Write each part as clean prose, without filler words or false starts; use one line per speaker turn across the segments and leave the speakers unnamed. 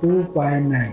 259।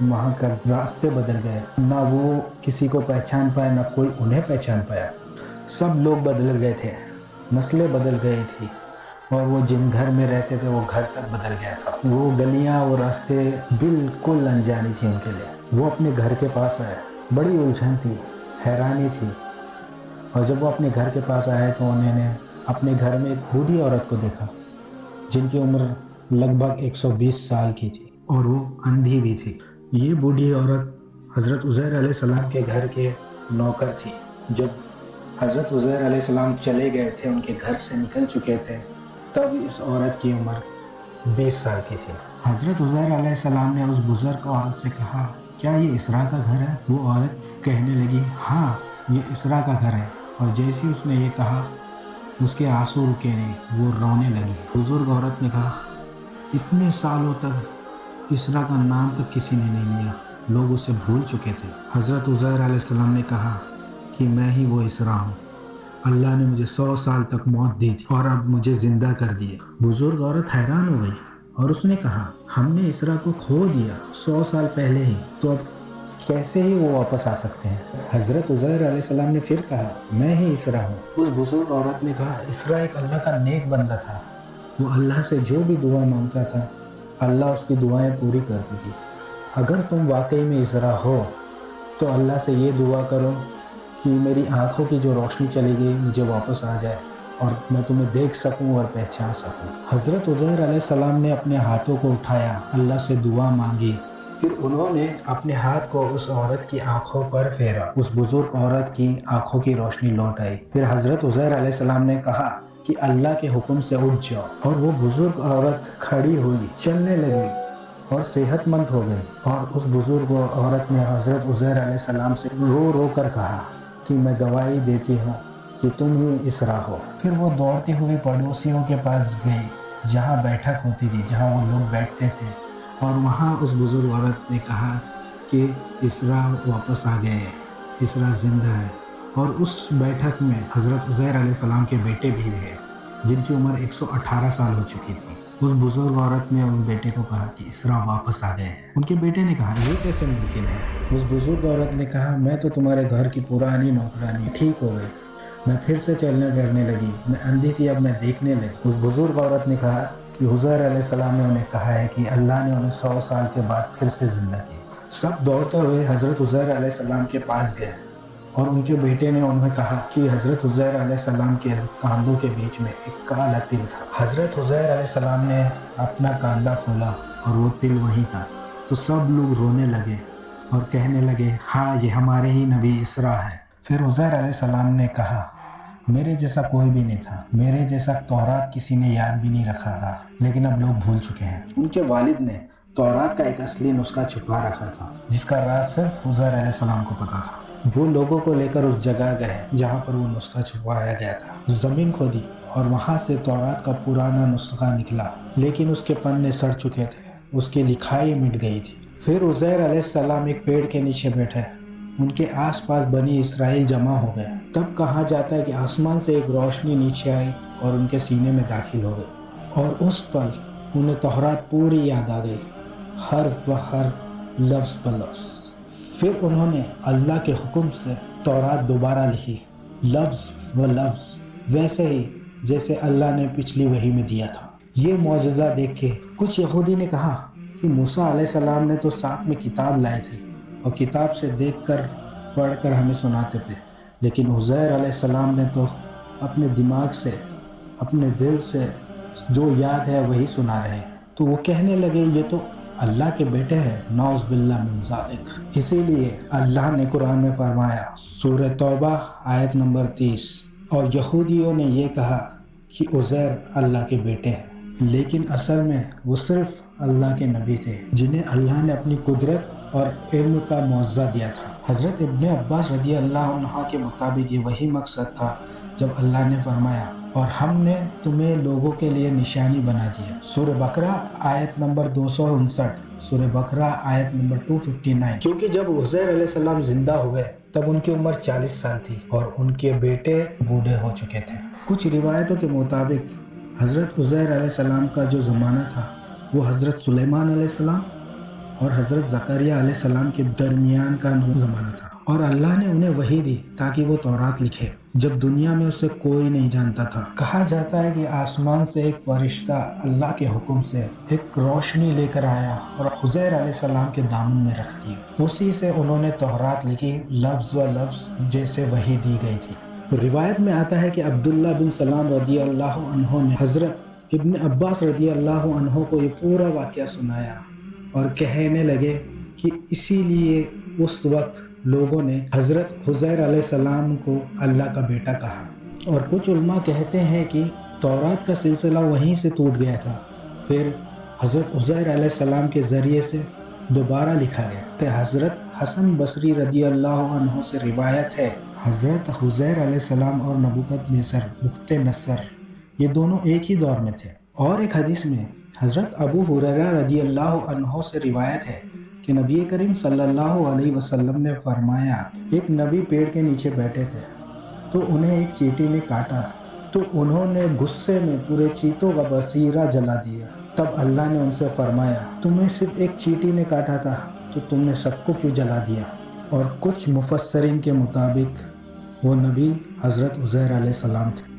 وہاں کا راستے بدل گئے، نہ وہ کسی کو پہچان پائے نہ کوئی انہیں پہچان پایا، سب لوگ بدل گئے تھے، نسلیں بدل گئی تھی، اور وہ جن گھر میں رہتے تھے وہ گھر تک بدل گیا تھا، وہ گلیاں وہ راستے بالکل انجانی تھی ان کے لیے۔ وہ اپنے گھر کے پاس آئے، بڑی الجھن تھی، حیرانی تھی، اور جب وہ اپنے گھر کے پاس آئے تو انہوں نے اپنے گھر میں ایک بوڑھی عورت کو دیکھا جن کی عمر لگ بھگ 120 سال کی تھی اور وہ اندھی بھی تھی۔ یہ بوڑھی عورت حضرت عزیر علیہ السلام کے گھر کے نوکر تھی۔ جب حضرت عزیر علیہ السلام چلے گئے تھے، ان کے گھر سے نکل چکے تھے، تب اس عورت کی عمر 20 سال کی تھی۔ حضرت عزیر علیہ السلام نے اس بزرگ عورت سے کہا، کیا یہ اسراء کا گھر ہے؟ وہ عورت کہنے لگی، ہاں یہ اسراء کا گھر ہے، اور جیسے اس نے یہ کہا اس کے آنسو رکے نہیں، وہ رونے لگی۔ بزرگ عورت نے کہا، اتنے سالوں تک اسراء کا نام تک کسی نے نہیں لیا، لوگ اسے بھول چکے تھے۔ حضرت عزیر علیہ السلام نے کہا کہ میں ہی وہ اسراء ہوں، اللہ نے مجھے 100 سال تک موت دی تھی اور اب مجھے زندہ کر دیے۔ بزرگ عورت حیران ہو گئی اور اس نے کہا، ہم نے اسراء کو کھو دیا 100 سال پہلے ہی، تو اب کیسے ہی وہ واپس آ سکتے ہیں؟ حضرت عزیر علیہ السلام نے پھر کہا، میں ہی اسراء ہوں۔ اس بزرگ عورت نے کہا، اسراء ایک اللہ کا نیک بندہ تھا، وہ اللہ سے جو بھی دعا مانگتا تھا اللہ اس کی دعائیں پوری کرتی تھی۔ اگر تم واقعی میں اسراء ہو تو اللہ سے یہ دعا کرو کہ میری آنکھوں کی جو روشنی چلی گئی مجھے واپس آ جائے اور میں تمہیں دیکھ سکوں اور پہچان سکوں۔ حضرت عزیر علیہ السلام نے اپنے ہاتھوں کو اٹھایا، اللہ سے دعا مانگی، پھر انہوں نے اپنے ہاتھ کو اس عورت کی آنکھوں پر پھیرا، اس بزرگ عورت کی آنکھوں کی روشنی لوٹ آئی۔ پھر حضرت عزیر علیہ السلام نے کہا کہ اللہ کے حکم سے اٹھ جاؤ، اور وہ بزرگ عورت کھڑی ہوئی، چلنے لگی اور صحت مند ہو گئی۔ اور اس بزرگ عورت نے حضرت عزیر علیہ السلام سے رو رو کر کہا کہ میں گواہی دیتی ہوں کہ تم ہی اسراء ہو۔ پھر وہ دوڑتے ہوئے پڑوسیوں کے پاس گئی جہاں بیٹھک ہوتی تھی، جہاں وہ لوگ بیٹھتے تھے، اور وہاں اس بزرگ عورت نے کہا کہ اسراء واپس آ گئے ہیں، اسراء زندہ ہے۔ اور اس بیٹھک میں حضرت عزیر علیہ السلام کے بیٹے بھی تھے جن کی عمر 118 سال ہو چکی تھی۔ اس بزرگ عورت نے اس بیٹے کو کہا کہ اسراء واپس آ گئے ہیں۔ ان کے بیٹے نے کہا، یہ کیسے ممکن ہے؟ اس بزرگ عورت نے کہا، میں تو تمہارے گھر کی پرانی نوکرانی، ٹھیک ہو گئی، میں پھر سے چلنے پھرنے لگی، میں اندھی تھی اب میں دیکھنے لگی۔ اس بزرگ عورت نے کہا کہ حضیر علیہ السلام نے انہیں کہا ہے کہ اللہ نے انہیں 100 سال کے بعد پھر سے زندہ کیا۔ سب دوڑتے ہوئے حضرت عزیر علیہ السلام کے پاس گئے، اور ان کے بیٹے نے انہیں کہا کہ حضرت عزیر علیہ السلام کے کاندھوں کے بیچ میں ایک کالا تل تھا۔ حضرت عزیر علیہ السلام نے اپنا کاندھا کھولا اور وہ تل وہیں تھا، تو سب لوگ رونے لگے اور کہنے لگے، ہاں یہ ہمارے ہی نبی اسراء ہے۔ پھر عزیر علیہ السلام نے کہا، میرے جیسا کوئی بھی نہیں تھا، میرے جیسا تورات کسی نے یاد بھی نہیں رکھا تھا، لیکن اب لوگ بھول چکے ہیں۔ ان کے والد نے تورات کا ایک اصلی نسخہ چھپا رکھا تھا جس کا راز صرف عزیر علیہ السلام کو پتا تھا۔ وہ لوگوں کو لے کر اس جگہ گئے جہاں پر وہ نسخہ چھپایا گیا تھا، زمین کھودی اور وہاں سے تورات کا پرانا نسخہ نکلا، لیکن اس کے پنے سڑ چکے تھے، اس کی لکھائی مٹ گئی تھی۔ پھر عزیر علیہ السلام ایک پیڑ کے نیچے بیٹھے، ان کے آس پاس بنی اسرائیل جمع ہو گئے۔ تب کہا جاتا ہے کہ آسمان سے ایک روشنی نیچے آئی اور ان کے سینے میں داخل ہو گئی، اور اس پل انہیں تورات پوری یاد آ گئی، حرف حرف، لفظ بلفظ۔ پھر انہوں نے اللہ کے حکم سے تورات دوبارہ لکھی، لفظ و لفظ ویسے ہی جیسے اللہ نے پچھلی وحی میں دیا تھا۔ یہ معجزہ دیکھ کے کچھ یہودی نے کہا کہ موسیٰ علیہ السلام نے تو ساتھ میں کتاب لائے تھے اور کتاب سے دیکھ کر پڑھ کر ہمیں سناتے تھے، لیکن عزیر علیہ السلام نے تو اپنے دماغ سے، اپنے دل سے جو یاد ہے وہی سنا رہے ہیں۔ تو وہ کہنے لگے، یہ تو اللہ کے بیٹے ہیں، نعوذ باللہ من ذالک۔ اسی لیے اللہ نے قرآن میں فرمایا، سورہ توبہ آیت نمبر 30، اور یہودیوں نے یہ کہا کہ عزیر اللہ کے بیٹے ہیں، لیکن اصل میں وہ صرف اللہ کے نبی تھے جنہیں اللہ نے اپنی قدرت اور علم کا معجزہ دیا تھا۔ حضرت ابن عباس رضی اللہ عنہ کے مطابق یہ وہی مقصد تھا جب اللہ نے فرمایا، اور ہم نے تمہیں لوگوں کے لیے نشانی بنا دیا، سورہ بقرہ آیت نمبر 259، سورہ بقرہ آیت نمبر 259۔ کیونکہ جب عزیر علیہ السلام زندہ ہوئے تب ان کی عمر 40 سال تھی اور ان کے بیٹے بوڑھے ہو چکے تھے۔ کچھ روایتوں کے مطابق حضرت عزیر علیہ السلام کا جو زمانہ تھا وہ حضرت سلیمان علیہ السلام اور حضرت زکریا علیہ السلام کے درمیان کا زمانہ تھا، اور اللہ نے انہیں وحی دی تاکہ وہ تورات لکھے جب دنیا میں اسے کوئی نہیں جانتا تھا۔ کہا جاتا ہے کہ آسمان سے ایک فرشتہ اللہ کے حکم سے ایک روشنی لے کر آیا اور عزیر علیہ السلام کے دامن میں رکھ دی، اسی سے انہوں نے تورات لکھی، لفظ و لفظ جیسے وحی دی گئی تھی۔ روایت میں آتا ہے کہ عبداللہ بن سلام رضی اللہ عنہ نے حضرت ابن عباس رضی اللہ عنہ کو یہ پورا واقعہ سنایا اور کہنے لگے کہ اسی لیے اس وقت لوگوں نے حضرت عزیر علیہ السلام کو اللہ کا بیٹا کہا۔ اور کچھ علماء کہتے ہیں کہ تورات کا سلسلہ وہیں سے ٹوٹ گیا تھا، پھر حضرت عزیر علیہ السلام کے ذریعے سے دوبارہ لکھا گیا۔ حضرت حسن بصری رضی اللہ عنہ سے روایت ہے، حضرت عزیر علیہ السلام اور نبوکدنیزر بخت نصر یہ دونوں ایک ہی دور میں تھے۔ اور ایک حدیث میں حضرت ابو ہریرہ رضی اللہ عنہ سے روایت ہے کہ نبی کریم صلی اللہ علیہ وسلم نے فرمایا، ایک نبی پیڑ کے نیچے بیٹھے تھے تو انہیں ایک چیٹی نے کاٹا، تو انہوں نے غصے میں پورے چیتوں کا بصیرہ جلا دیا۔ تب اللہ نے ان سے فرمایا، تمہیں صرف ایک چیٹی نے کاٹا تھا تو تم نے سب کو کیوں جلا دیا؟ اور کچھ مفسرین کے مطابق وہ نبی حضرت عزیر علیہ السلام تھے۔